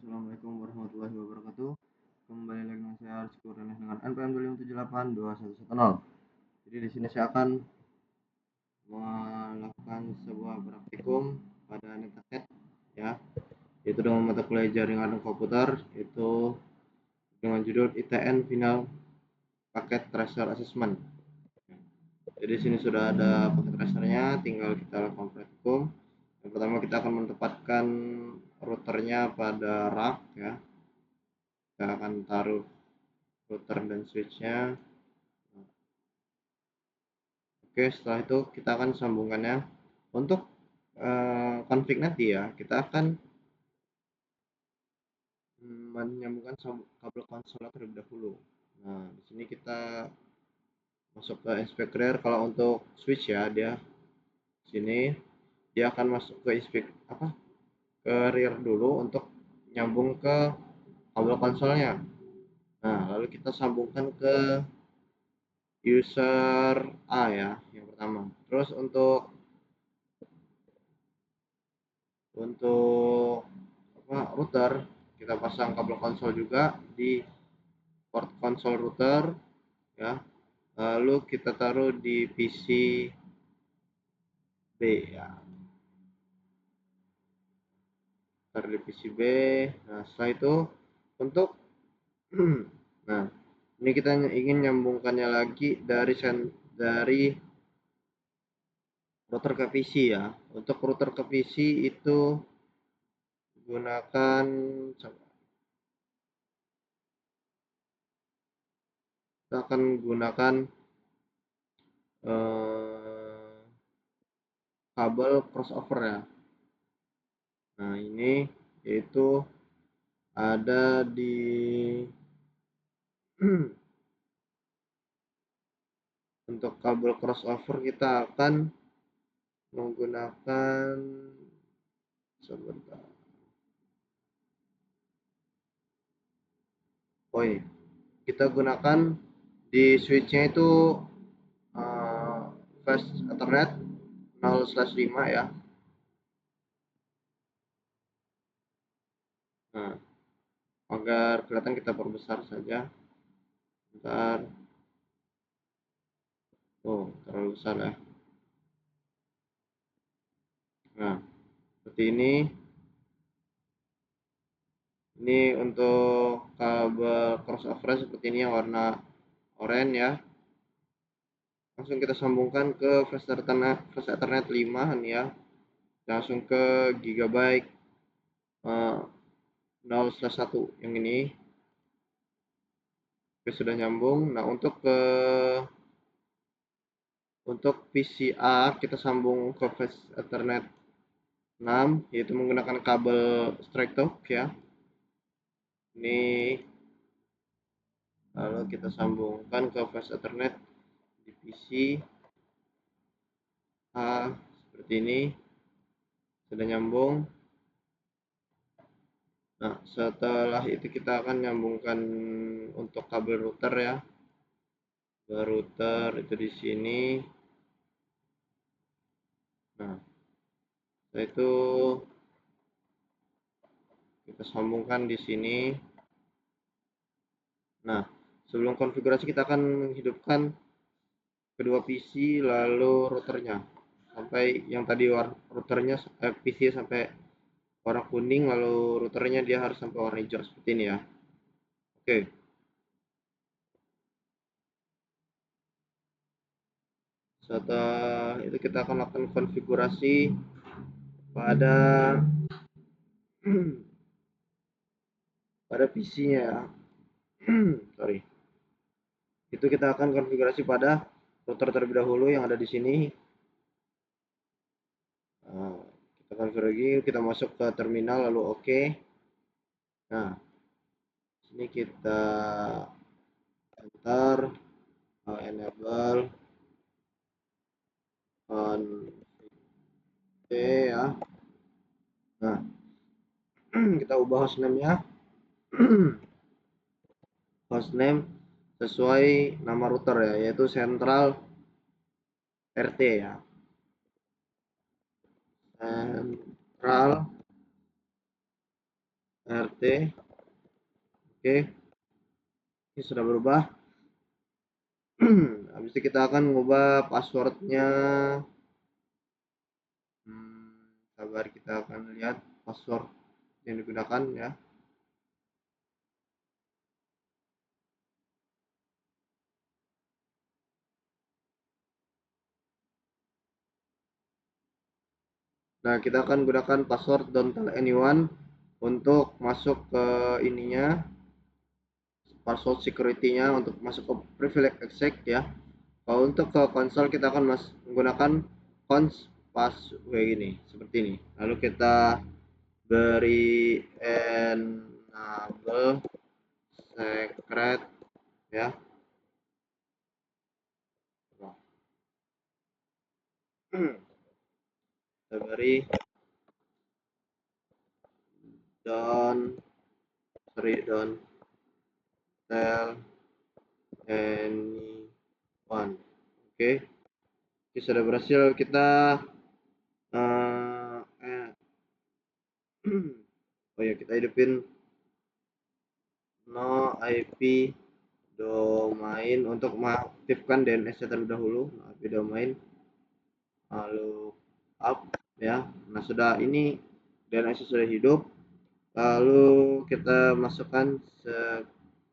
Assalamualaikum warahmatullahi wabarakatuh. Kembali lagi dengan saya Arsy Kurniawan dengan NPM 257821110. Jadi di sini saya akan melakukan sebuah praktikum pada NetAket ya, yaitu dengan mata kuliah jaringan dan komputer, itu dengan judul ITN Final Paket Tracer Assessment. Jadi di sini sudah ada paket tracernya, tinggal kita lakukan praktikum. Yang pertama kita akan menempatkan routernya pada rak ya. Kita akan taruh router dan switchnya. Oke, setelah itu kita akan sambungkannya. Untuk config nanti ya, kita akan menyambungkan kabel konsoler terlebih dahulu. Nah, di sini kita masuk ke inspect rear. Kalau untuk switch ya, dia sini dia akan masuk ke inspect ke rear dulu untuk nyambung ke kabel konsolnya. Nah, lalu kita sambungkan ke user A ya, yang pertama. Terus untuk router, kita pasang kabel konsol juga di port konsol router ya, lalu kita taruh di PC B ya, taruh di PC B. Nah, setelah itu untuk nah, ini kita ingin nyambungkannya lagi dari router ke PC ya. Untuk router ke PC itu gunakan kita akan gunakan kabel crossover ya. Nah, ini yaitu ada di untuk kabel crossover kita akan menggunakan sebentar. Oh ini kita gunakan di switchnya itu fast Ethernet 0/5 ya. Nah, agar kelihatan kita perbesar saja. Bentar. Oh, terlalu besar ya. Nah, seperti ini. Ini untuk kabel crossover seperti ini yang warna oranye ya. Langsung kita sambungkan ke fast Ethernet 5 nih ya. Langsung ke gigabyte 0/1 yang ini. Oke, sudah nyambung. Nah, untuk PCA kita sambung ke fast Ethernet 6, yaitu menggunakan kabel straight talk ya. Ini lalu kita sambungkan ke fast Ethernet di PC A seperti ini. Sudah nyambung. Nah, setelah itu kita akan nyambungkan untuk kabel router ya. Router itu di sini. Nah, setelah itu kita sambungkan di sini. Nah, sebelum konfigurasi kita akan menghidupkan kedua PC lalu routernya sampai yang tadi routernya PC sampai warna kuning, lalu routernya dia harus sampai warna hijau seperti ini ya. Oke. Setelah itu kita akan lakukan konfigurasi pada PC-nya ya. Sorry. Itu kita akan konfigurasi pada router terlebih dahulu yang ada di sini. Nah, kita konfigurasi, kita masuk ke terminal lalu oke. Nah, sini kita enter enable on ya. Nah, kita ubah hostname-nya. Hostname sesuai nama router ya, yaitu Central RT ya. Central RT. Oke, ini sudah berubah. Habis itu kita akan mengubah passwordnya. Sabar, kita akan lihat password yang digunakan ya. Nah, kita akan gunakan password don't tell anyone untuk masuk ke ininya, password security-nya untuk masuk ke privilege access ya. Kalau untuk ke konsol kita akan menggunakan cons password ini seperti ini. Lalu kita beri enable secret ya. Kita beri don't tell anyone. Oke, sudah berhasil kita oh ya, kita hidupin no IP domain untuk mengaktifkan DNS-nya terlebih dahulu. IP domain lalu up ya. Nah, sudah ini DNS sudah hidup. Lalu kita masukkan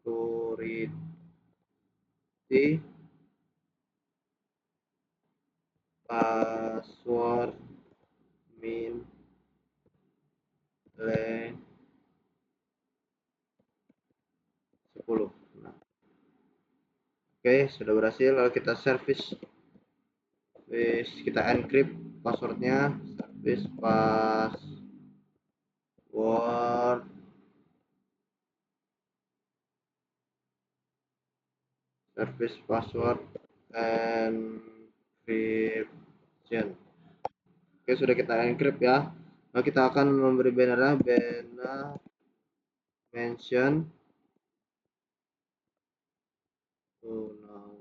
security password min le 10. Nah, oke, sudah berhasil. Lalu kita kita encrypt passwordnya, service password encryption. Oke, sudah kita encrypt ya. Nah, kita akan memberi banner mention to now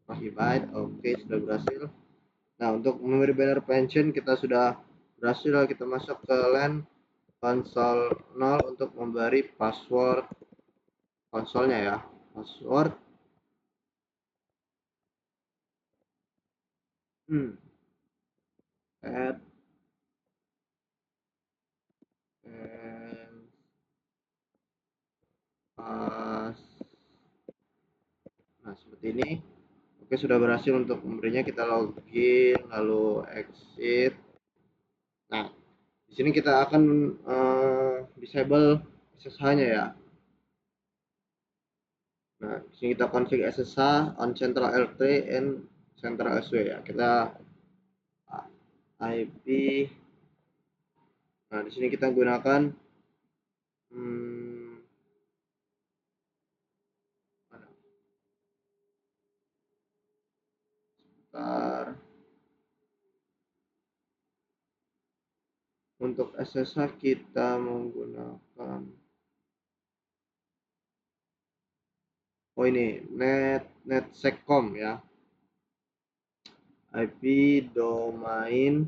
prohibit. Oke, sudah berhasil. Nah, untuk memberi banner pension kita sudah berhasil. Kita masuk ke LAN konsol 0 untuk memberi password konsolnya ya. Password add and pass. Nah, seperti ini. Oke, sudah berhasil untuk memberinya. Kita login lalu exit. Nah, di sini kita akan disable SSH-nya ya. Nah, di sini kita config SSH on central L3 and central SW ya. Kita IP. Nah, di sini kita gunakan untuk SSH kita menggunakan ini netsec.com ya. IP domain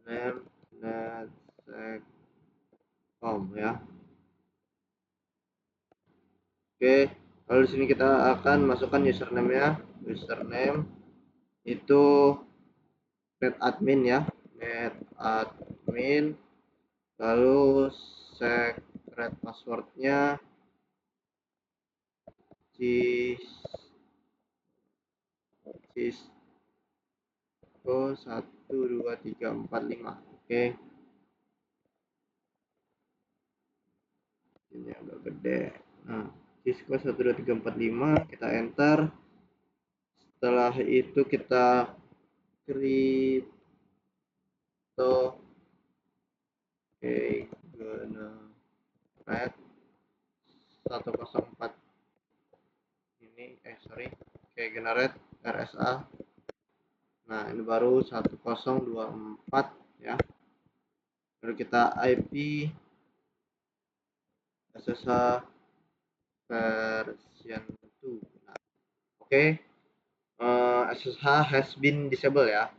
name netsec.com ya. Oke, lalu di sini kita akan masukkan username-nya. Username itu netadmin ya. Netadmin. Lalu secret passwordnya Cisco 12345. Oke, ini agak gede. Nah, Cisco 12345 kita enter. Setelah itu kita crypto generate 104 ini generate RSA. Nah, ini baru 1024 ya. Lalu kita IP SSH version 2. Nah, oke, SSH has been disable ya,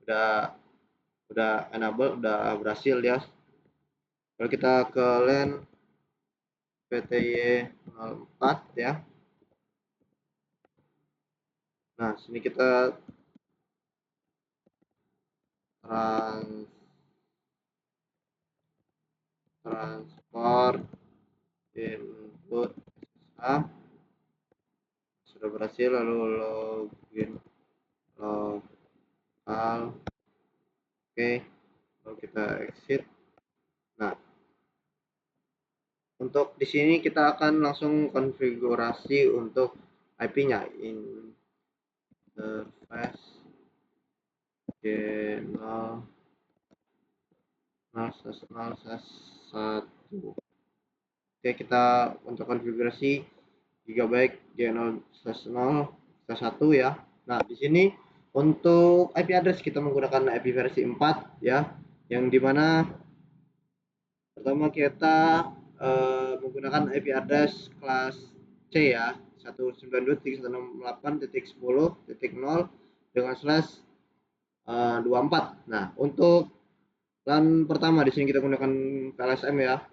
udah enable, udah berhasil ya. Kalau kita ke LAN PTY 04 ya. Nah, sini kita transport input SSH sudah berhasil, lalu login lokal. Oke, lalu kita exit. Nah, untuk di sini kita akan langsung konfigurasi untuk IP-nya. Interface G0 0/0/1. Oke, kita untuk konfigurasi gigabyte G0/0/1 ya. Nah, di sini untuk IP address kita menggunakan IP versi 4 ya, yang dimana pertama kita menggunakan IP address kelas C ya, 192.168.10.0 dengan slash 24. Nah, untuk LAN pertama di sini kita gunakan PLSM ya.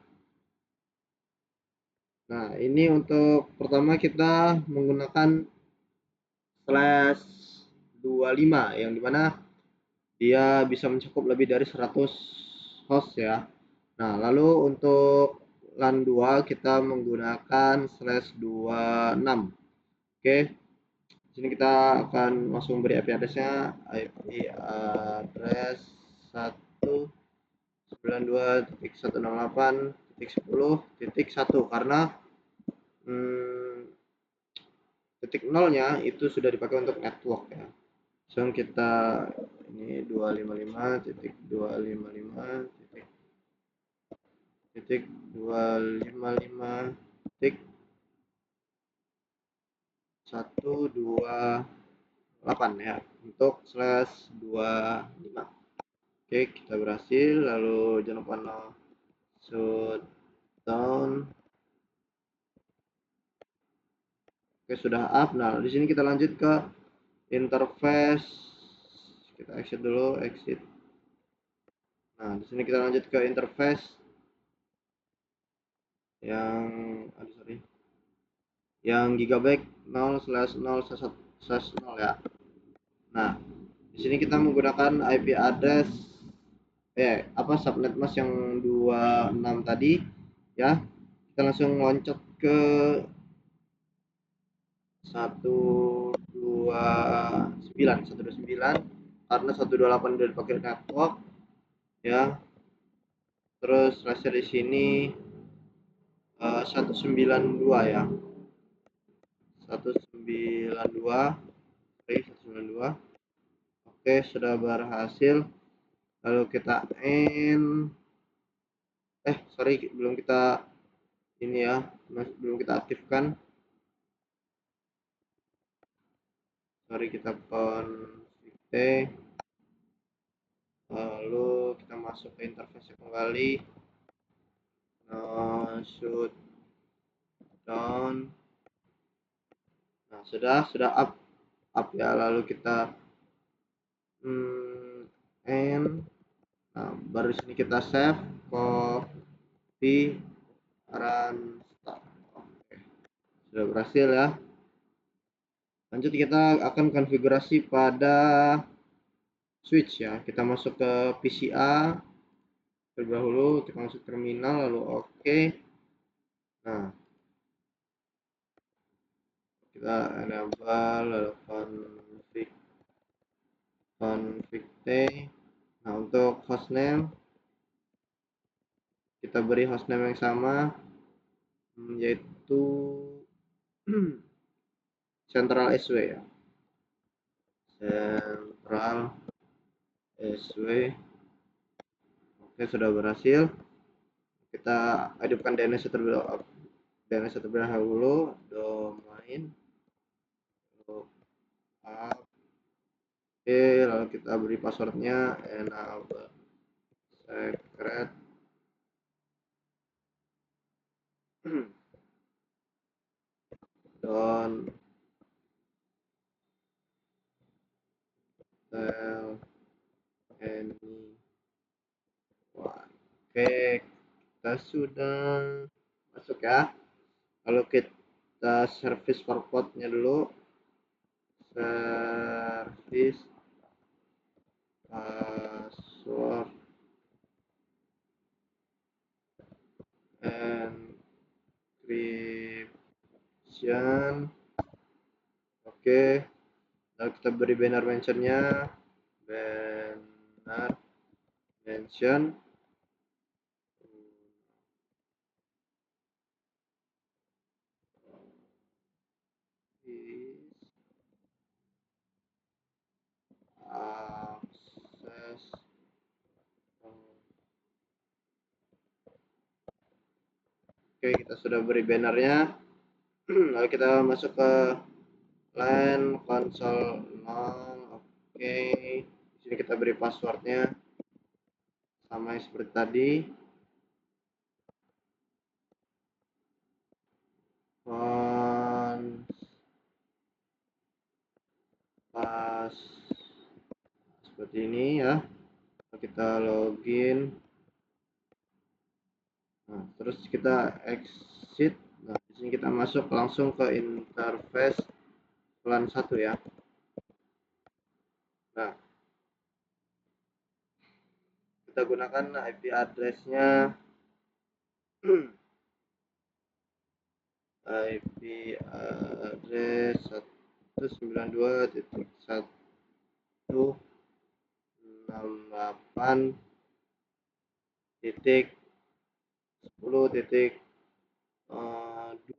Nah, ini untuk pertama kita menggunakan slash 25 yang dimana dia bisa mencakup lebih dari 100 host ya. Nah, lalu untuk LAN 2 kita menggunakan slash 26. Oke, di sini kita akan langsung beri IP address-nya, IP address 192.168.10.1 karena titik nolnya itu sudah dipakai untuk network ya. Langsung kita ini 255.255.128 ya untuk slash 25. Oke, kita berhasil. Lalu jangan lupa no shutdown. Oke, sudah up. Nah, di sini kita lanjut ke interface. Kita exit dulu, exit. Nah, di sini kita lanjut ke interface yang gigabyte 0/0/0 ya. Nah, di sini kita menggunakan IP address subnet mask yang 26 tadi ya. Kita langsung loncat ke 129 karena 128 udah dipakai network ya. Terus raster di sini 192 ya. 192. Oke, sudah berhasil. Lalu kita belum kita ini ya, belum kita aktifkan. Kita config, lalu kita masuk ke interface kembali, shutdown. Nah, sudah up ya. Lalu kita nah, baru sini kita save, copy, run start. Oke, sudah berhasil ya. Lanjut kita akan konfigurasi pada switch ya. Kita masuk ke PCA terlebih dahulu, kita masuk terminal lalu oke. Nah, kita enable lalu config T. Nah, untuk hostname kita beri hostname yang sama, yaitu Central SW ya. Central SW. Oke, sudah berhasil. Kita hidupkan DNS terlebih dahulu, domain. Oke, lalu kita beri passwordnya enable secret. don't tell anyone. Oke, kita sudah masuk ya. Lalu kita service purpose-nya dulu. Service password encryption. Oke, lalu kita beri banner mentionnya. Banner mention is access. Oke, kita sudah beri bannernya. Lalu kita masuk ke LAN console nol. Oke, di sini kita beri passwordnya sama seperti tadi. Pas seperti ini ya. Kita login. Nah, terus kita exit. Nah, di sini kita masuk langsung ke interface LAN 1 ya. Nah, kita gunakan IP address-nya IP address 192.168.10.2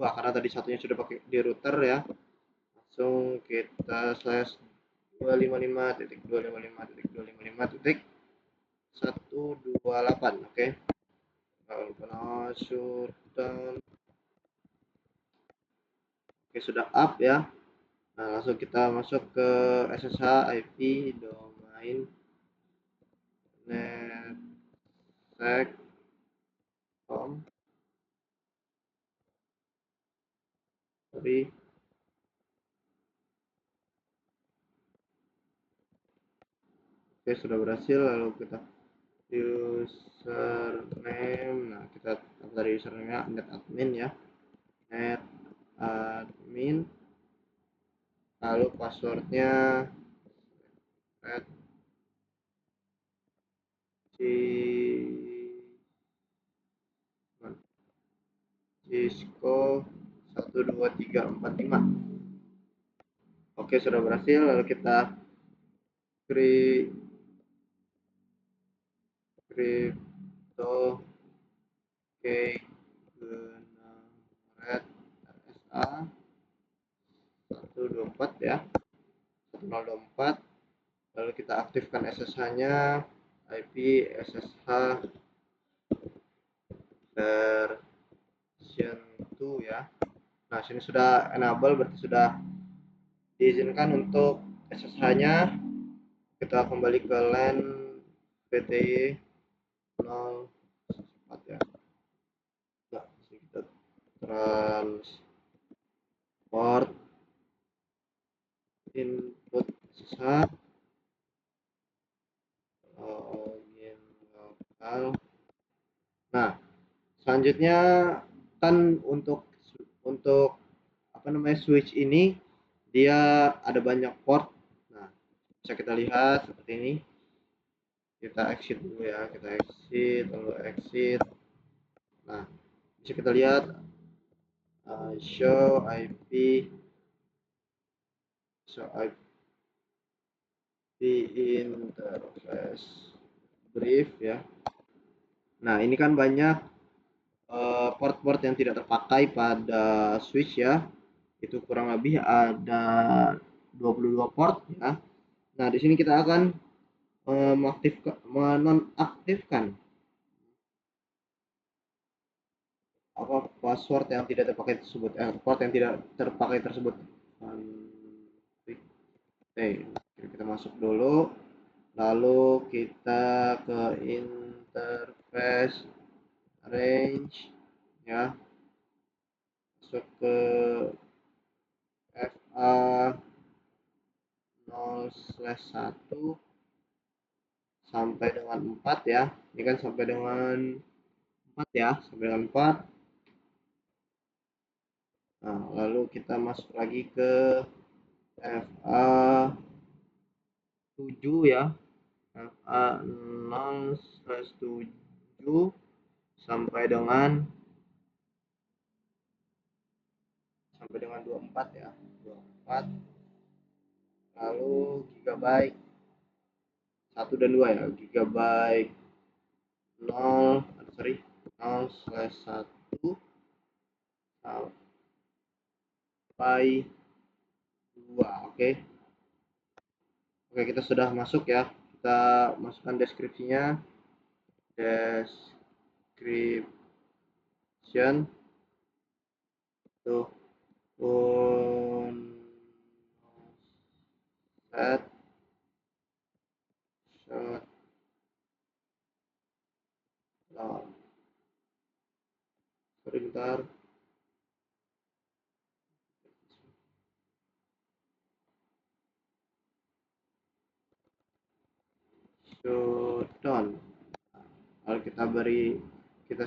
karena tadi satunya sudah pakai di router ya. Langsung kita slash 255.255.255.128. Oke. Kalau shutdown. Oke, sudah up ya. Nah, langsung kita masuk ke SSH IP domain netsec.com. Sorry. Oke, sudah berhasil. Lalu kita username. Nah, kita tadi username-nya netadmin ya. Netadmin. Lalu passwordnya Cisco 12345. Oke, sudah berhasil. Lalu kita crypto key generate RSA 124 ya. 1024. Lalu kita aktifkan SSH-nya IP SSH version 2 ya. Nah, sini sudah enable, berarti sudah diizinkan untuk SSH-nya. Kita kembali ke LAN VTY 04 ya. Nah, kita transport input SSH login lokal. Nah, selanjutnya kan untuk apa namanya switch ini dia ada banyak port. Nah, bisa kita lihat seperti ini. Kita exit dulu ya, kita exit, lalu exit. Nah, bisa kita lihat show IP interface brief ya. Nah, ini kan banyak port-port yang tidak terpakai pada switch ya. Itu kurang lebih ada 22 port ya. Nah, di sini kita akan menonaktifkan apa password yang tidak terpakai tersebut, port yang tidak terpakai tersebut. Kita masuk dulu, lalu kita ke interface range ya. masuk ke FA 0/1 sampai dengan 4 ya. Ini kan sampai dengan 4 ya, sampai dengan 4. Nah, lalu kita masuk lagi ke FA 7 ya. FA 0/7 sampai dengan 24 ya. 24. Lalu gigabyte 1 dan 2 ya. Gigabyte 0/1 sampai 2. Oke. Oke, kita sudah masuk ya. Kita masukkan deskripsinya. Description tuh set shot down. Bentar. Shutdown. Lalu kita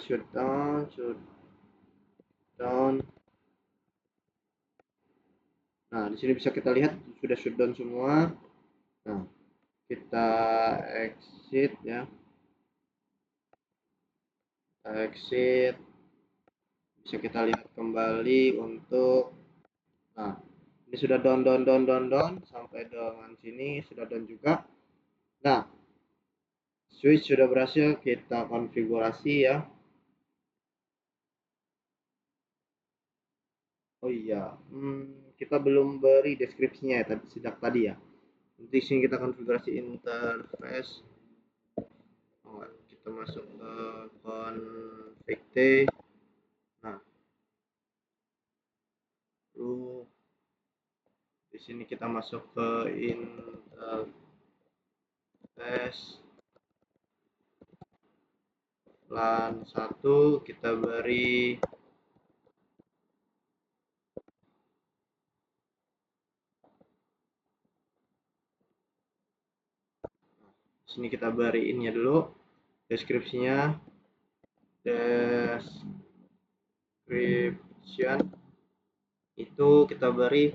shutdown. Nah, di sini bisa kita lihat sudah shutdown semua. Nah, kita exit ya. Kita exit. Bisa kita lihat kembali untuk, nah, ini sudah down sampai dengan sini sudah down juga. Nah, switch sudah berhasil kita konfigurasi ya. Oh iya, kita belum beri deskripsinya ya sejak tadi ya. Di sini kita konfigurasi interface. Oh, kita masuk ke config T. Nah, lalu di sini kita masuk ke interface LAN 1, kita beri sini, kita beri ininya dulu deskripsinya. Description itu kita beri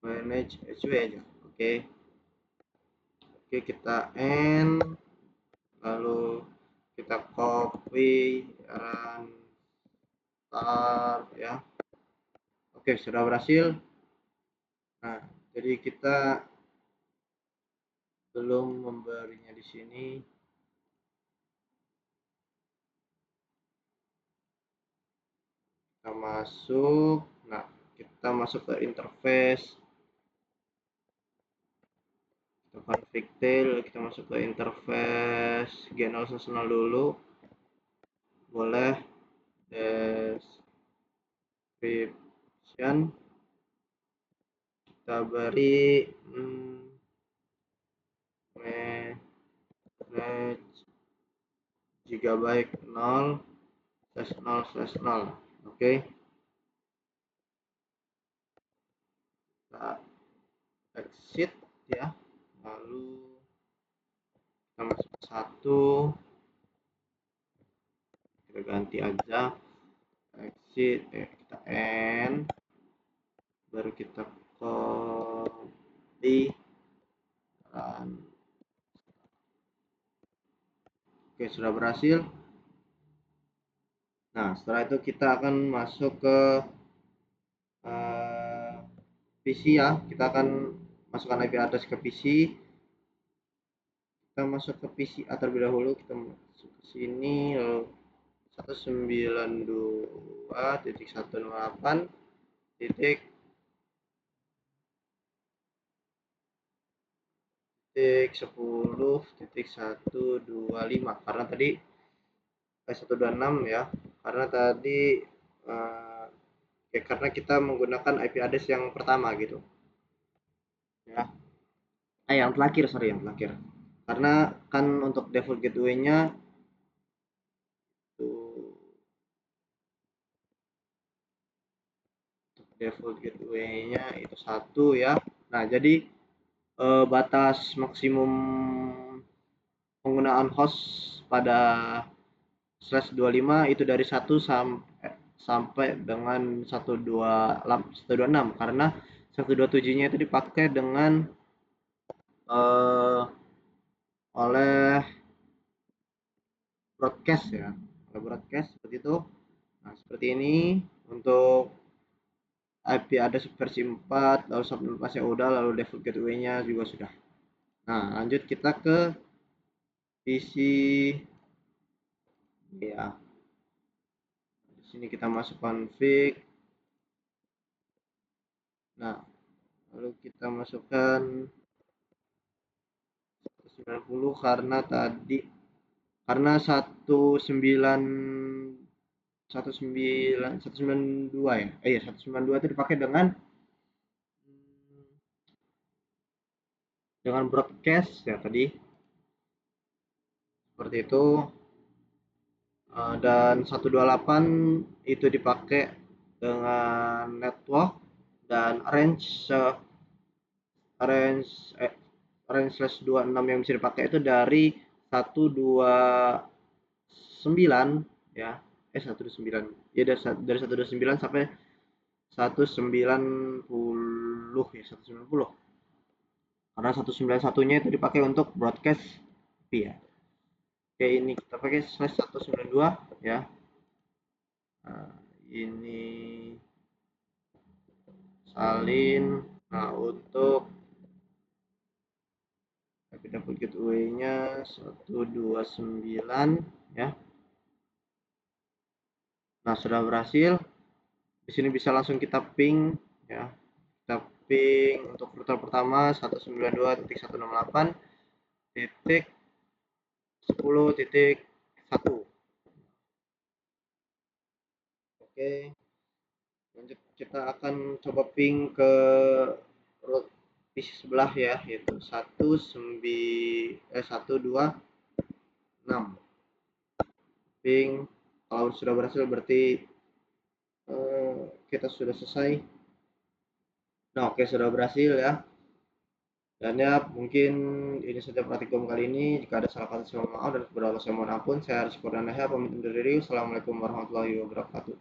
manage HW aja. Oke, kita end, lalu kita copy dan start ya. Oke, sudah berhasil. Nah, jadi kita belum memberinya di sini. Kita masuk. Nah, kita masuk ke interface. Kita config tail, kita masuk ke interface general seasonal dulu. Boleh. Description kita beri manage gigabyte 0/0/0. Oke, kita exit ya, lalu kita masuk ke 1, kita ganti aja exit, kita end, baru kita copy dan oke, sudah berhasil. Nah, setelah itu kita akan masuk ke PC ya. Kita akan masukkan IP address ke PC. Kita masuk ke PC terlebih dahulu. Kita masuk ke sini, lalu 192.168.10.125 karena tadi 126 ya, karena tadi karena kita menggunakan IP address yang pertama gitu ya. Yang terakhir, sorry, yang terakhir, karena kan untuk default gateway-nya default gateway-nya itu 1 ya. Nah, jadi batas maksimum penggunaan host pada /25 itu dari 1 sampai dengan 126 karena 127-nya itu dipakai dengan oleh broadcast ya, oleh broadcast seperti itu. Nah, seperti ini untuk IP address versi 4, lalu subnetmasknya udah, lalu default gateway-nya juga sudah. Nah, lanjut kita ke PC ya. Di sini kita masuk config. Nah, lalu kita masukkan 190 karena 192 ya. 192 itu dipakai dengan broadcast ya tadi. Seperti itu. Dan 128 itu dipakai dengan network dan range slash 26 yang bisa dipakai itu dari 129 ya 129 ya dari 129 sampai 190 ya 190 karena 191-nya itu dipakai untuk broadcast IP ya. Oke, ini kita pakai slash 192 ya. Nah, ini salin. Nah, untuk dapat gateway-nya 129 ya. Nah, sudah berhasil. Di sini bisa langsung kita ping ya. Kita ping untuk router pertama 192.168.10.1. Oke, lanjut kita akan coba ping ke root PC sebelah ya, yaitu 126. Ping kalau sudah berhasil berarti kita sudah selesai. Nah, oke, sudah berhasil ya. Dan ya, mungkin ini saja praktikum kali ini. Jika ada salah kata saya mohon maaf dan kepada Allah saya mohon ampun. Saya Haris Purnanaya pamit undur diri. Assalamualaikum warahmatullahi wabarakatuh.